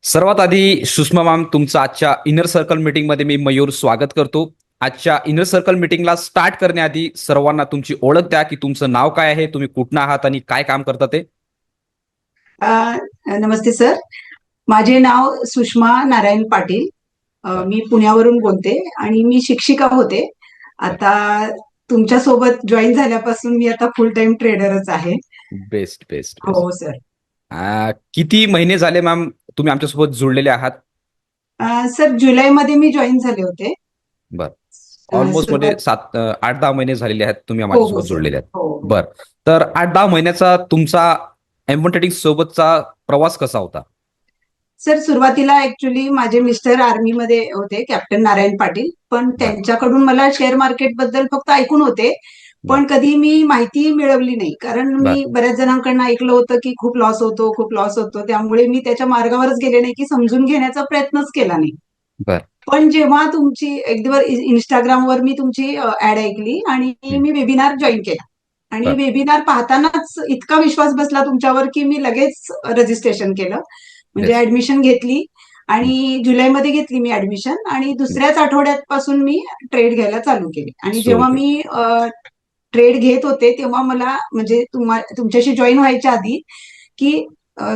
सर्वात आधी सुषमा मॅम, तुमचं आजच्या इनर सर्कल मीटिंगमध्ये मी मयूर स्वागत करतो. आजच्या इनर सर्कल मीटिंगला स्टार्ट करण्याआधी सर्वांना तुमची ओळख द्या, की तुमचं नाव काय आहे, तुम्ही कुठनं आहात आणि काय काम करता ते. अ, नमस्ते सर. माझे नाव सुषमा नारायण पाटील. बर मी पुण्यावरून बोलते आणि मी शिक्षिका होते. बर. आता तुमच्या सोबत जॉईन झाल्यापासून मी आता फुल टाइम ट्रेडरच आहे. Best best best. हो सर. किती महिने झाले मॅम तुम्ही आमच्यासोबत जुळलेले आहात? सर जुलैमध्ये मी जॉईन झाले होते. बर. ऑलमोस्ट म्हणजे सुरुवात. 8-10 महिने झालेले आहेत तुम्ही हो हो माझ्यासोबत सर. जुळलेले आहेत. हो हो. बर. तर 8-10 महिन्याचा तुमचा M1 ट्रेडिंग सोबतचा प्रवास कसा होता? सर सुरुवातीला ऍक्च्युली माझे मिस्टर आर्मीमध्ये होते, कॅप्टन नारायण पाटील. पण बर त्यांच्याकडून मला शेअर मार्केट बद्दल फक्त ऐकून होते. बर पण कधी मी माहिती मिळवली नाही, कारण बर मी बऱ्याच जणांकडून ऐकलं होतं की खूप लॉस होतो, खूप लॉस होतो. त्यामुळे मी त्याच्या मार्गावरच गेले नाही, की समजून घेण्याचा प्रयत्नच केला नाही. बर. पण जेव्हा तुमची एक दिवस इंस्टाग्रामवर मी तुमची ऍड ऐकली आणि हं. मी वेबिनार जॉईन केला. आणि बर वेबिनार पाहतानाच इतका विश्वास बसला तुमच्यावर की मी लगेच रजिस्ट्रेशन केलं. म्हणजे बेस्ट. ऍडमिशन घेतली हं. आणि जुलैमध्ये घेतली मी ऍडमिशन आणि हं. दुसऱ्याच आठवड्यापासून मी ट्रेड घ्यायला चालू केली. आणि सुरू जेव्हा केलं. मी ट्रेड घेत होते तेव्हा मला म्हणजे तुमच्याशी जॉईन व्हायच्या आधी की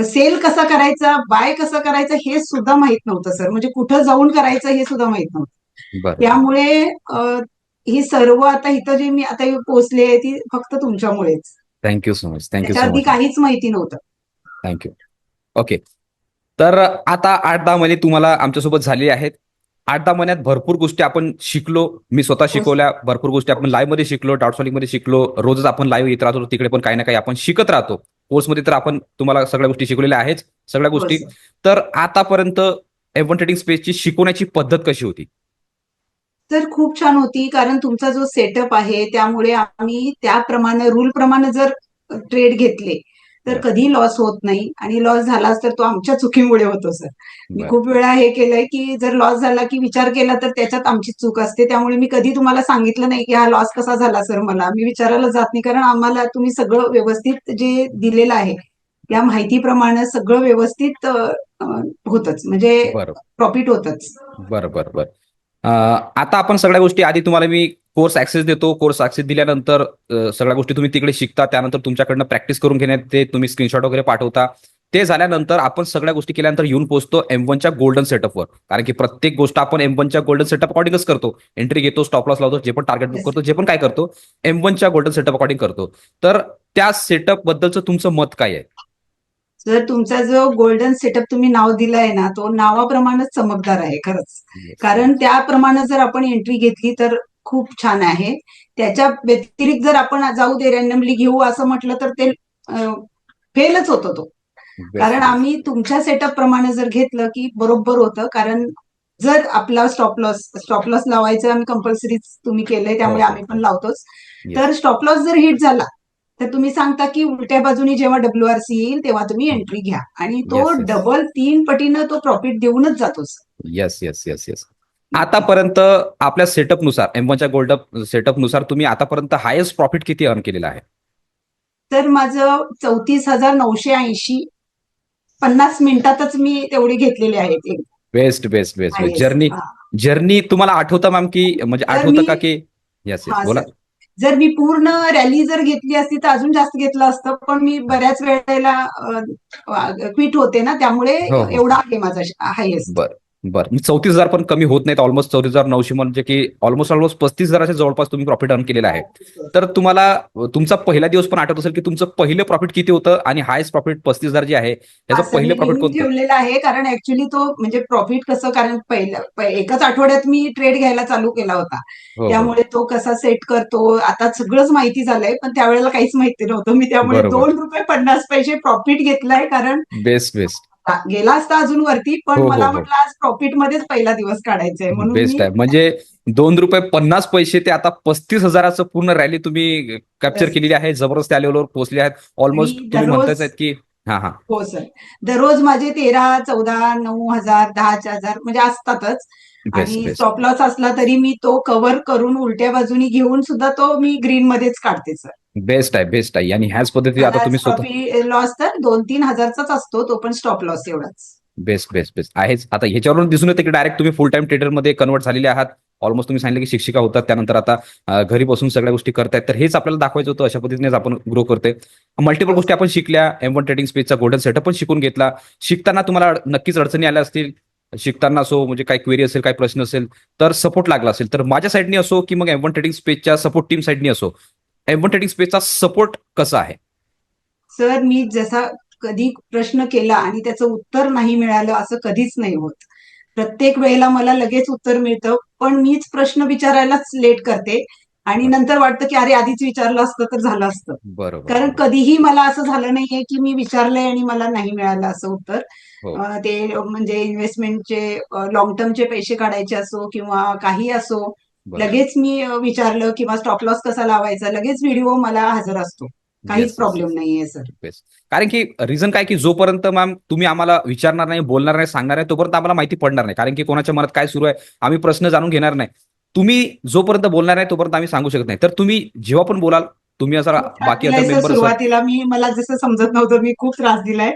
सेल कसा करायचा, बाय कसं करायचं हे सुद्धा माहित नव्हतं सर. म्हणजे कुठं जाऊन करायचं हे सुद्धा माहित नव्हतं. बरोबर. त्यामुळे ही सर्व आता इथं जे मी आता पोहोचले आहे ती फक्त तुमच्यामुळेच. Thank you so much. Thank you त्याच्या सो आधी मच. काहीच माहिती नव्हतं. Thank you. ओके. तर आता 8-10 महिने तुम्हाला आमच्यासोबत झाले आहेत. 8-10 महिन्यात भरपूर गोष्टी आपण शिकलो. मी स्वतः हो शिकवल्या. भरपूर गोष्टी आपण लाईव्हमध्ये शिकलो, डाउटसॉल्विंगमध्ये शिकलो. रोजच आपण लाईव्ह येत राहतो. तिकडे पण काही ना काही आपण शिकत राहतो. कोर्समध्ये तर आपण तुम्हाला सगळ्या गोष्टी शिकवलेल्या आहेच. सगळ्या हो गोष्टी. सर. तर आतापर्यंत M1 ट्रेडिंग स्पेसची शिकवण्याची पद्धत कशी होती? तर खूप छान होती, कारण तुमचा जो सेटअप आहे त्यामुळे आम्ही त्याप्रमाणे रूल प्रमाणे जर ट्रेड घेतले तर बरं, कधी लॉस होत नाही. आणि लॉस झालाच तर तो आमच्या चुकीमुळे होतो सर. मी बरं. खूप वेळा हे केलंय की जर लॉस झाला की विचार केला तर त्याच्यात आमची चूक असते. त्यामुळे मी कधी तुम्हाला सांगितलं नाही की हा लॉस कसा झाला सर. मला मी विचारायला जात नाही, कारण आम्हाला तुम्ही सगळं व्यवस्थित जे दिलेलं आहे त्या माहितीप्रमाणे सगळं व्यवस्थित होतच, म्हणजे बरं, प्रॉफिट होतच. बरं, बरं, बरं. आता आपण सगळ्या गोष्टी आधी तुम्हाला मी कोर्स ऍक्सेस देतो. कोर्स ऍक्सेस दिल्यानंतर सगळ्या गोष्टी तुम्ही तिकडे शिकता. त्यानंतर तुमच्याकडनं प्रॅक्टिस करून घेण्यात ते तुम्ही स्क्रीनशॉट वगैरे पाठवता. ते झाल्यानंतर आपण सगळ्या गोष्टी केल्यानंतर येऊन पोहोचतो M1च्या गोल्डन सेटअपवर. कारण की प्रत्येक गोष्ट आपण M1च्या गोल्डन सेटअप अकॉर्डिंगच करतो. एंट्री घेतो, स्टॉप लॉस लावतो, जे पण टार्गेट बुक येस. करतो, जे पण काय करतो, M1च्या गोल्डन सेटअप अकॉर्डिंग करतो. तर त्या सेटअप बद्दलचं तुमचं मत काय आहे? जर तुमचा जो गोल्डन सेटअप तुम्ही नाव दिलंय ना, तो नावाप्रमाणेच चमकदार आहे खरंच. येस, कारण येस. त्याप्रमाणे जर आपण एंट्री घेतली तर खूप छान आहे. त्याच्या व्यतिरिक्त जर आपण जाऊ दे रॅन्डमली घेऊ असं म्हटलं तर ते फेलच होतो तो. बेस्ट, कारण बेस्ट. आम्ही तुमच्या सेटअप प्रमाणे जर घेतलं की बरोबर होतं. कारण जर आपला स्टॉप लॉस लावायचं आम्ही कंपल्सरी तुम्ही केलंय, हो, त्यामुळे हो, आम्ही पण हो. लावतोच. तर येस. स्टॉप लॉस जर हिट झाला तर तुम्ही सांगता की उलट्या बाजूनी जेव्हा WRC येईल तेव्हा तुम्ही एंट्री घ्या, आणि तो येस, येस. डबल 3 पटीनं तो प्रॉफिट देऊनच जातो. Yes, yes, yes, yes. आतापर्यंत आपल्या सेटअपनुसार M1च्या गोल्ड सेटअपनुसार तुम्ही आतापर्यंत हायेस्ट प्रॉफिट किती अर्न केलेला आहे? तर माझं 34,980 50 मिनिटातच मी तेवढे घेतलेले आहेत. Best, best, best, best. Highest. Journey journey तुम्हाला आठवतं मॅम, की म्हणजे जर आठवतं मी का की येस, येस. हा बोला. सर, जर मी पूर्ण रॅली जर घेतली असती तर अजून जास्त घेतलं असतं. पण मी बऱ्याच वेळेला क्विट होते ना, त्यामुळे हो, हो, एवढा हो. आहे माझा हायेस्ट. बरं, बरं. 34,000 पण कमी होत नाहीत. ऑलमोस्ट 34,900 म्हणजे की ऑलमोस्ट 35,000च्या जवळपास तुम्ही प्रॉफिट अर्न केलेलं आहे. तर तुम्हाला तुमचा पहिला दिवस पण आठवत असेल, की तुमचं पहिलं प्रॉफिट किती होतं आणि हायेस्ट प्रॉफिट 35,000 जे आहे, हा त्याचं सर, मी पहिलं प्रॉफिट लिहून कोणतं? ठेवलेला आहे. कारण ऍक्च्युली तो म्हणजे प्रॉफिट कसं, कारण एकाच आठवड्यात मी ट्रेड घ्यायला चालू केला होता. हो, हो. त्यामुळे तो कसा सेट करतो आता सगळंच माहिती झालंय, पण त्यावेळेला काहीच माहिती नव्हतं. मी त्यामुळे बरोबर. ₹2.50 प्रॉफिट घेतलाय. कारण बेस्ट, बेस्ट. गेला असता अजून वरती, पण हो, हो, मला हो. म्हटलं आज प्रॉफिट मध्येच पहिला दिवस काढायचा आहे म्हणून बेस्ट मी आहे. म्हणजे ₹2.50 ते आता 35,000चं पूर्ण रॅली तुम्ही कॅप्चर yes. केलेली आहे. जबरदस्त त्या लेव्हलवर पोहोचले आहेत. आणि ऑलमोस्ट तुम्ही दररोज. म्हणतायच आहेत, की हां, हां. हो सर. दररोज माझे 13, 14, 9,000, 10,000 म्हणजे असतातच. बेस्ट, आणि बेस्ट. स्टॉप लॉस असला तरी मी तो कव्हर करून उलट्या बाजूनी घेऊन सुद्धा तो मी ग्रीन मध्येच काढते सर. बेस्ट आहे, बेस्ट आहे. आणि ह्याच पद्धती आता मला तुम्ही स्वतः प्रॉफिट लॉस तर 2-3 हजारचाच असतो, तो पण स्टॉप लॉस एवढाच. बेस्ट बेस्ट बेस्ट आहेच. आता ह्याच्यावरून दिसून येते की डायरेक्ट तुम्ही फुल टाइम ट्रेडरमध्ये कन्वर्ट झालेले आहात. ऑलमोस्ट तुम्ही सांगितलं की शिक्षिका होतात, त्यानंतर आता घरी बसून सगळ्या गोष्टी करतायत. तर हेच आपल्याला दाखवायचं होतं, अशा पद्धतीनेच आपण ग्रो करतोय. मल्टिपल हो गोष्टी आपण शिकल्या, M1 ट्रेडिंग स्पेसचा गोल्डन सेटअप पण शिकून घेतला. शिकताना तुम्हाला नक्कीच अडचणी आल्या असतील. शिकताना असो, म्हणजे काही क्वेरी असेल, काही प्रश्न असेल, तर सपोर्ट लागला असेल. तर माझ्या साईडनी असो की मग M1 ट्रेडिंग स्पेसच्या सपोर्ट टीम साईडनी असो, M1 ट्रेडिंग स्पेसचा सपोर्ट कसा आहे? सर, मी जसा कधी प्रश्न केला आणि त्याचं उत्तर नाही मिळालं असं कधीच नाही होत. प्रत्येक वेळेला मला लगेच उत्तर मिळतं, पण मीच प्रश्न विचारायलाच लेट करते आणि बरं. नंतर वाटतं की अरे आधीच विचारलं असतं तर झालं असतं. बरोबर कारण बरोबर. कधीही मला असं झालं नाहीये की मी विचारलंय आणि मला नाही मिळालं असं उत्तर. हो. ते म्हणजे इन्व्हेस्टमेंटचे लॉंग टर्मचे पैसे काढायचे असो किंवा काही असो, बरोबर. लगेच मी विचारलं किंवा स्टॉप लॉस कसा लावायचा, लगेच व्हिडिओ मला हजर असतो. काहीच येस येस प्रॉब्लेम येस. नाहीये सर. बेस्ट. कारण की रिझन काय की जोपर्यंत मॅम तुम्ही आम्हाला विचारणार नाही, बोलणार नाही, सांगणार नाही, तोपर्यंत आम्हाला माहिती पडणार नाही. कारण की कोणाच्या मनात काय सुरू आहे आम्ही प्रश्न जाणून घेणार नाही. तुम्ही जोपर्यंत बोलणार नाही तोपर्यंत आम्ही सांगू शकत नाही. तर तुम्ही जेव्हा पण बोलाल, तुम्ही असा खूप त्रास बाकी अदर दिलाय सर मेंबर असेल. सुरुवातीला. मला जसं समजत नव्हतं मी खूप त्रास दिलाय.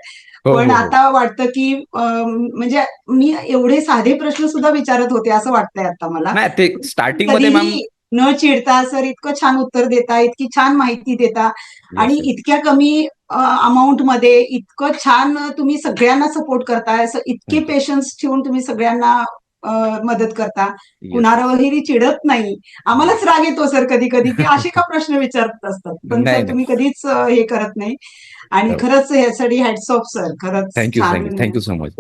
हो पण हो हो. आता वाटतं की म्हणजे मी एवढे साधे प्रश्न सुद्धा विचारत होते असं वाटतंय आता मला. नाही ते तुम्ही स्टार्टिंग मध्ये मॅम. कधीही न चिडता सर इतकं छान उत्तर देता, इतकी छान माहिती देता आणि येस येस. इतक्या कमी अमाउंट मध्ये इतकं छान तुम्ही सगळ्यांना सपोर्ट करताय. असं इतके थँक्यू. पेशन्स ठेवून तुम्ही सगळ्यांना मदत करता. Yes yes. कुणावरही चिडत नाही. आम्हालाच राग येतो सर कधी-कधी, की असे का प्रश्न विचारत असतात. पण नाही सर नाही. तुम्ही कधीच हे करत नाही आणि खरंच यासाठी हॅट्स ऑफ सर. खरंच थँक्यू छान. Thank you thank you so much.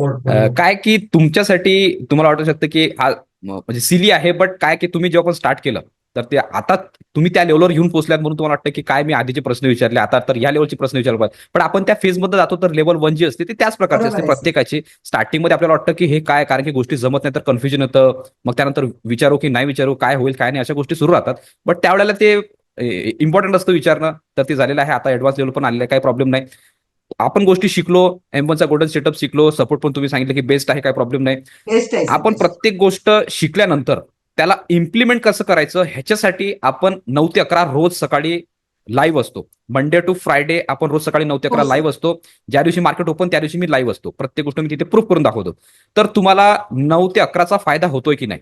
काय की तुमच्यासाठी तुम्हाला वाटू शकतं की हा म्हणजे सिली आहे, बट काय की तुम्ही जेव्हा पण स्टार्ट केलं, तर ते आता तुम्ही त्या लेवलवर येऊन पोहोचल्यात म्हणून तुम्हाला वाटतं की काय मी आधीचे प्रश्न विचारले, आता तर या लेवलचे प्रश्न विचारले पाहिजे. पण आपण त्या फेजमध्ये जातो तर लेवल 1 जी असते ती त्याच प्रकारची असते बरोबर आहे सर. प्रत्येकाची. स्टार्टिंगमध्ये आपल्याला वाटतं की हे काय, कारण की गोष्टी जमत नाही तर कन्फ्युजन येतं. मग त्यानंतर विचारू की नाही विचारू, काय होईल काय नाही, अशा गोष्टी सुरू राहतात. बट त्यावेळेला ते इम्पॉर्टंट असतं विचारणं. तर ते झालेलं आहे. आता ऍडव्हान्स लेवल पण आलेलं आहे, काही प्रॉब्लेम नाही. आपण गोष्टी शिकलो. M1चा गोल्डन सेटअप शिकलो. सपोर्ट पण तुम्ही सांगितलं की बेस्ट आहे, काही प्रॉब्लेम नाही. बेस्ट आहे सर, आपण बेस्ट. प्रत्येक गोष्ट शिकल्यानंतर त्याला इम्प्लिमेंट कसं करायचं ह्याच्यासाठी आपण 9 ते 11 रोज सकाळी लाईव्ह असतो. मंडे टू फ्रायडे आपण रोज सकाळी 9 ते हो 11 सर. लाईव्ह असतो. ज्या दिवशी मार्केट ओपन त्या दिवशी मी लाईव्ह असतो. प्रत्येक गोष्ट मी तिथे प्रूफ करून दाखवतो. तर तुम्हाला 9 ते 11चा फायदा होतोय की नाही?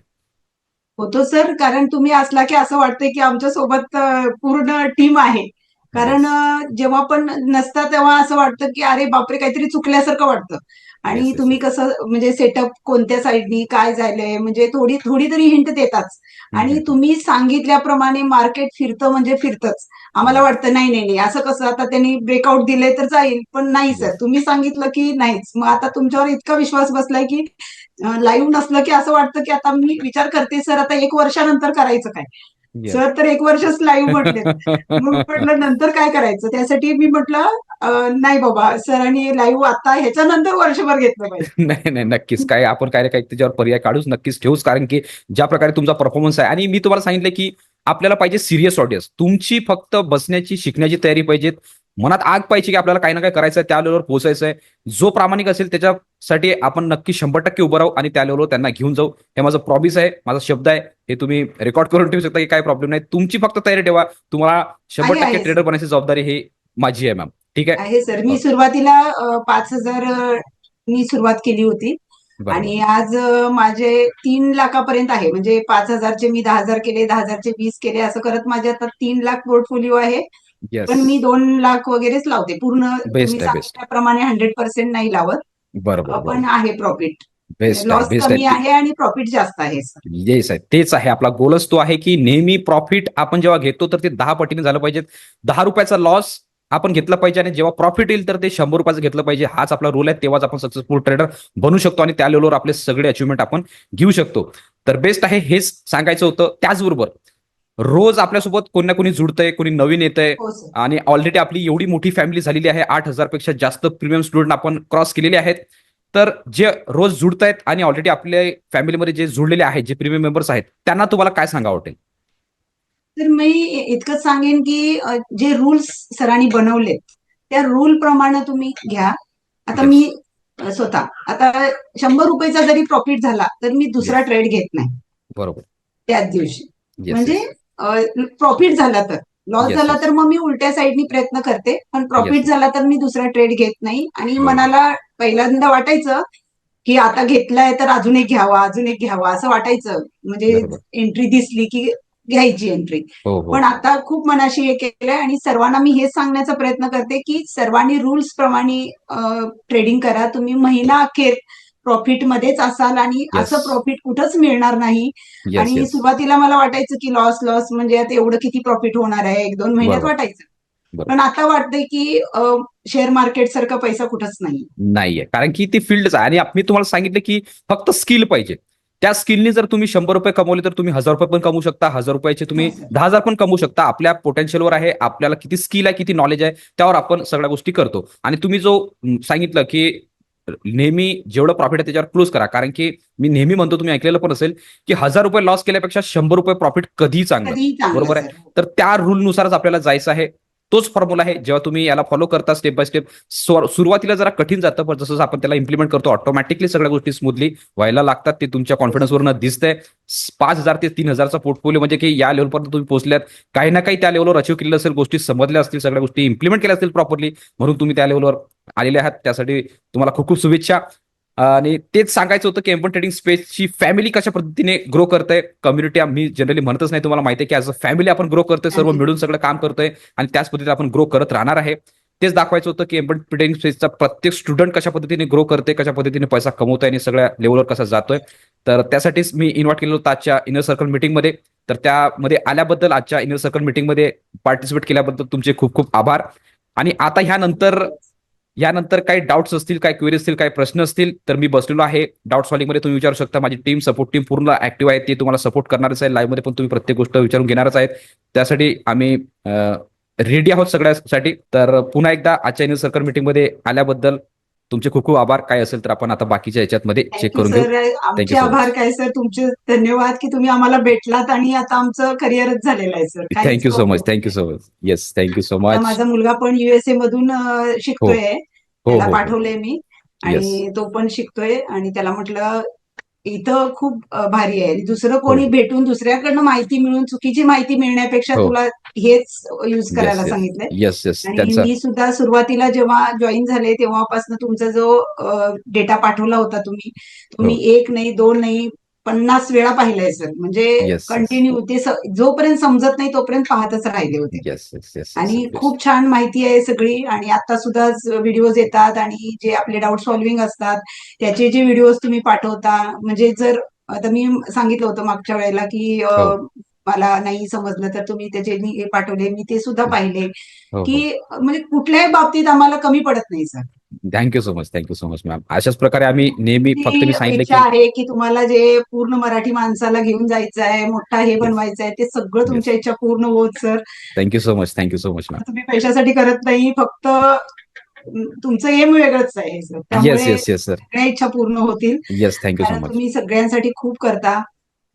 होतो सर, कारण तुम्ही असला की असं वाटतंय की आमच्या सोबत पूर्ण टीम आहे. कारण येस जेव्हा पण नसता तेव्हा असं वाटतं की अरे बापरे काहीतरी चुकल्यासारखं वाटतं. आणि येस येस तुम्ही येस. कसं म्हणजे सेटअप कोणत्या साईडनी काय झालंय म्हणजे थोडी थोडी तरी हिंट देताच. आणि तुम्ही सांगितल्याप्रमाणे मार्केट फिरतं म्हणजे फिरतंच. आम्हाला येस वाटतं नाही नाही नाही असं कसं आता त्यांनी ब्रेकआउट दिलंय तर जाईल, पण नाही सर, येस तुम्ही सांगितलं की नाहीच. मग आता तुमच्यावर इतका विश्वास बसलाय की लाईव्ह नसलं की असं वाटतं की आता मी विचार करते सर आता 1 वर्षानंतर करायचं काय. येस. सर तर 1 वर्षच लाईव्ह म्हटलेत. मग म्हटलं नंतर काय करायचं, त्यासाठी मी म्हटलं नाही बाबा सरांनी लाईव्ह आता ह्याच्यानंतर वर्षभर घेतलं पाहिजे. नाही नाही, नक्कीच काय आपण काय ना काय त्याच्यावर पर्याय काढूच, नक्कीच ठेवूच. कारण की ज्या प्रकारे तुमचा परफॉर्मन्स आहे, आणि मी तुम्हाला सांगितलं की आपल्याला पाहिजे सिरियस ऑडियन्स. तुमची फक्त बसण्याची शिकण्याची तयारी पाहिजे. मनात आग पाहिजे की आपल्याला काही ना काही करायचं आहे, त्या लेवलवर पोहोचायचं आहे. जो प्रामाणिक असेल त्याच्यासाठी आपण नक्की 100% उभं राहू आणि त्या लेवलवर त्यांना घेऊन जाऊ. हे माझं प्रॉमिस आहे, माझा शब्द आहे. हे तुम्ही रेकॉर्ड करून ठेवू शकता की काही प्रॉब्लेम नाही. तुमची फक्त तयारी ठेवा. तुम्हाला शंभर आहे टक्के आहे ट्रेडर सर. बनायची जबाबदारी ही माझी आहे मॅम. ठीक आहे. आहे सर. मी सुरुवातीला 5,000 मी सुरुवात केली होती बरोबर. आणि आज माझे 3 लाखापर्यंत आहे. म्हणजे 5,000चे मी 10,000 केले, 10,000चे 20 केले, असं करत माझे आता 3 लाख पोर्टफोलिओ आहे. येस. पण मी 2 लाख वगैरेच लावते. पूर्ण तुम्ही बेस्ट आहे, बेस्ट. सांगितल्याप्रमाणे 100% नाही लावत. बरोबर पण बरोबर. आहे प्रॉफिट. बेस्ट आहे, लॉस बेस्ट कमी आहे. आहे आणि प्रॉफिट जास्त आहे सर. येस आहे, तेच आहे आपला गोलच तो आहे की नेहमी प्रॉफिट आपण जेव्हा घेतो तर ते 10 पटीने झालं पाहिजे. 10 रुपयाचा लॉस आपण घेतला पाहिजे आणि जेव्हा प्रॉफिट येईल तर ते 100 रुपयाचं घेतलं पाहिजे. हाच आपला रूल आहे. तेव्हाच आपण सक्सेसफुल ट्रेडर बनू शकतो आणि त्या लेवलवर आपले सगळे अचिव्हमेंट आपण घेऊ शकतो. तर बेस्ट आहे, हेच सांगायचं होतं. त्याचबरोबर रोज आपल्यासोबत कोणी ना कोणी जुडतंय, कोणी नवीन येतंय. हो सर. आणि ऑलरेडी आपली एवढी मोठी फॅमिली झालेली आहे. 8,000 पेक्षा जास्त प्रीमियम स्टुडंट आपण क्रॉस केलेले आहेत. तर जे रोज जुडतायत आणि ऑलरेडी आपल्या फॅमिलीमध्ये जे जुळलेले आहेत, जे प्रीमियम मेंबर्स आहेत, त्यांना तुम्हाला काय सांगा वाटेल? तर मी इतकंच सांगेन की जे रूल्स सरांनी बनवलेत त्या रूल प्रमाणे तुम्ही घ्या. आता मी येस. स्वतः आता 100 रुपयाचा जरी प्रॉफिट झाला तर मी दुसरा येस. ट्रेड घेत नाही बरोबर. त्याच दिवशी. येस म्हणजे येस. प्रॉफिट झाला तर, लॉस येस झाला येस. तर मग मी उलट्या साईडनी प्रयत्न करते, पण येस प्रॉफिट येस. झाला तर मी दुसरा ट्रेड घेत नाही. आणि बरोबर. मनाला पहिल्यांदा वाटायचं की आता घेतलाय तर अजून एक घ्यावा, अजून एक घ्यावा असं वाटायचं. म्हणजे बरोबर. एंट्री दिसली की घ्यायची एंट्री. हो, हो. पण आता खूप मनाशी हे केलंय आणि सर्वांना मी हेच सांगण्याचा प्रयत्न करते की सर्वांनी रूल्स प्रमाणे ट्रेडिंग करा. तुम्ही महिना अखेर प्रॉफिटमध्येच असाल आणि येस. असं प्रॉफिट कुठंच मिळणार नाही. येस, आणि येस. सुरुवातीला मला वाटायचं की लॉस लॉस म्हणजे आता एवढं किती प्रॉफिट होणार आहे, 1-2 महिन्यात बरोबर, वाटायचं. बरोबर. पण आता वाटतंय की शेअर मार्केट सारखा पैसा कुठंच नाही. नाहीये. कारण की ती फील्डच आहे आणि मी तुम्हाला सांगितलं की फक्त स्किल पाहिजे. त्या स्किलनी जर तुम्ही ₹100 कमवले तर तुम्ही ₹1000 पण कमवू शकता. ₹1000 तुम्ही हो सर. 10,000 पण कमवू शकता. आपल्या पोटेन्शियलवर आहे. आपल्याला किती स्किल आहे, किती नॉलेज आहे, त्यावर आपण सगळ्या गोष्टी करतो. आणि तुम्ही जो सांगितलं की नेहमी जेवढं प्रॉफिट आहे त्याच्यावर क्लोज करा. कारण की मी नेहमी म्हणतो, तुम्ही ऐकलेलं पण असेल, की ₹1000 लॉस केल्यापेक्षा ₹100 प्रॉफिट कधीही चांगलं. कधीही चांगलं बरोबर आहे? सर. तर त्या रूलनुसारच आपल्याला जायचं आहे. तोच फॉर्म्युला आहे. जेव्हा तुम्ही याला फॉलो करता स्टेप बाय स्टेप, सुरुवातीला जरा कठीण जातं, पण जसं आपण त्याला इम्प्लिमेंट करतो ऑटोमॅटिकली सगळ्या गोष्टी स्मूथली व्हायला लागतात. ते तुमच्या कॉन्फिडन्सवरनं दिसतंय. 5,000 ते 3,000चा पोर्टफोलिओ म्हणजे की या लेव्हलपर्यंत तुम्ही पोहोचल्यात. काही ना काही त्या लेव्हलवर अचीव्ह केलेलं असेल, गोष्टी समजल्या असतील, सगळ्या गोष्टी इम्प्लिमेंट केल्या असतील प्रॉपरली, म्हणून तुम्ही त्या लेव्हलवर आलेले आहात. त्यासाठी तुम्हाला खूप खूप शुभेच्छा. आणि तेच सांगायचं होतं की एम ट्रेडिंग स्पेसची फॅमिली कशा पद्धतीने ग्रो करते. कम्युनिटी मी जनरली म्हणतच नाही, तुम्हाला माहिती आहे की ॲज अ फॅमिली आपण ग्रो करतोय, सर्व मिळून सगळं काम करतोय आणि त्याच पद्धतीने आपण ग्रो करत राहणार आहे. तेच दाखवायचं होतं की एम ट्रेडिंग स्पेसचा प्रत्येक स्टुडंट कशा पद्धतीने ग्रो करते, कशा पद्धतीने पैसा कमवतोय आणि सगळ्या लेवलवर कसा जातोय. तर त्यासाठीच मी इन्व्हाइट केलं होतं आजच्या इनर सर्कल मीटिंगमध्ये. तर त्यामध्ये आल्याबद्दल, आजच्या इनर सर्कल मीटिंगमध्ये पार्टिसिपेट केल्याबद्दल तुमचे खूप खूप आभार. आणि आता यानंतर काही डाऊट्स असतील, काही क्वेरी असतील, काही प्रश्न असतील, तर मी बसलेलो आहे डाऊट सॉल्विंगमध्ये. तुम्ही विचारू शकता. माझी टीम, सपोर्ट टीम पूर्ण ऍक्टिव्ह आहे. ते तुम्हाला सपोर्ट करणारच आहे. लाईव्हमध्ये पण तुम्ही प्रत्येक गोष्ट विचारून घेणारच आहेत. त्यासाठी आम्ही रेडी आहोत सगळ्यासाठी. तर पुन्हा एकदा आजच्या इनर सर्कल मीटिंगमध्ये आल्याबद्दल तुमचे खूप खूप आभार. काय असेल तर आपण आता बाकीच्या याच्यामध्ये चेक थँक्यू करून घेऊ. सर. थँक्यू आमचे सो मच. आभार काय सर, तुमचे धन्यवाद की तुम्ही आम्हाला भेटलात आणि आता आमचं करिअरच झालेलं आहे सर. काहीच thank you so much. Problem thank you नाही. So much. Yes, thank you so आता मच. माझा मुलगा पण USA मधून हो, शिकतोय. हो, त्याला हो, हो. पाठवलंय मी येस. आणि तो पण शिकतोय आणि त्याला म्हटलं इथं खूप भारी आहे. दुसरं हो, कोणी भेटून दुसऱ्याकडनं माहिती मिळून चुकीची माहिती मिळण्यापेक्षा हो. तुला हेच यूज येस, करायला येस. सांगितलंय. Yes, yes. आणि त्यांचा मी सुद्धा सुरुवातीला जेव्हा जॉईन झाले तेव्हापासून तुमचा जो डेटा पाठवला होता तुम्ही हो. तुम्ही एक नाही, दोन नाही, 50 वेळा पाहिलाय सर. म्हणजे येस, येस. कंटिन्यू ते जोपर्यंत समजत नाही तोपर्यंत पाहतच राहिले होते. येस, येस, येस, येस, आणि येस. खूप छान माहिती आहे सगळी. आणि आता सुद्धा व्हिडिओज येतात आणि जे आपले डाऊट सॉल्व्हिंग असतात त्याचे जे व्हिडिओज तुम्ही पाठवता, म्हणजे जर आता मी सांगितलं होतं मागच्या वेळेला की हो, मला नाही समजलं तर तुम्ही त्याचे हे पाठवले, मी ते सुद्धा पाहिले. हो, की हो. म्हणजे कुठल्याही बाबतीत आम्हाला कमी पडत नाही sir. Thank you so much. Thank you so much ma'am. अशाच प्रकारे आम्ही नेहमी, फक्त ती मी सांगितलं इच्छा की आहे की तुम्हाला जे पूर्ण मराठी माणसाला घेऊन जायचं आहे, मोठा हे येस, बनवायचं आहे, ते सगळं येस. तुमच्या इच्छा पूर्ण होत sir. Thank you so much. Thank you so much ma'am. तुम्ही पैशासाठी करत नाही, फक्त तुमचं एम वेगळंच आहे सर. येस, त्यामुळे येस, येस सर. सगळ्या इच्छा पूर्ण होतील. येस, थँक्यू सो कारण मच. तुम्ही सगळ्यांसाठी खूप करता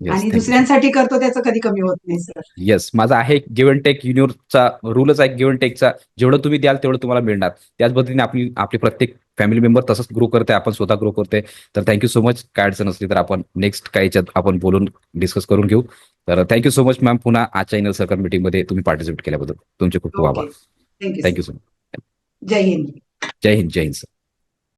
येस, आणि थँक्यू सो मच. दुसऱ्यांसाठी करतो त्याचं कधी कमी होत नाही सर. येस, माझा आहे गिव्ह अँड टेक. युनिव्हर्सचा रूलच आहे गिव्ह अँड टेकचा. जेवढं तुम्ही द्याल तेवढं तुम्हाला मिळणार. त्याच पद्धतीने आपली प्रत्येक फॅमिली मेंबर तसंच ग्रो करते, आपण स्वतः ग्रो करते. तर थँक्यू सो मच. काय अडचण असली तर आपण नेक्स्ट काही याच्यात आपण बोलून डिस्कस करून घेऊ. तर थँक्यू सो मच मॅम. पुन्हा आजच्या इनर सर्कल मीटिंगमध्ये तुम्ही पार्टिसिपेट केल्याबद्दल तुमचे खूप खूप आभार. Okay. Thank you thank you sir. So much. जय हिंद. जय हिंद. जय हिंद सर.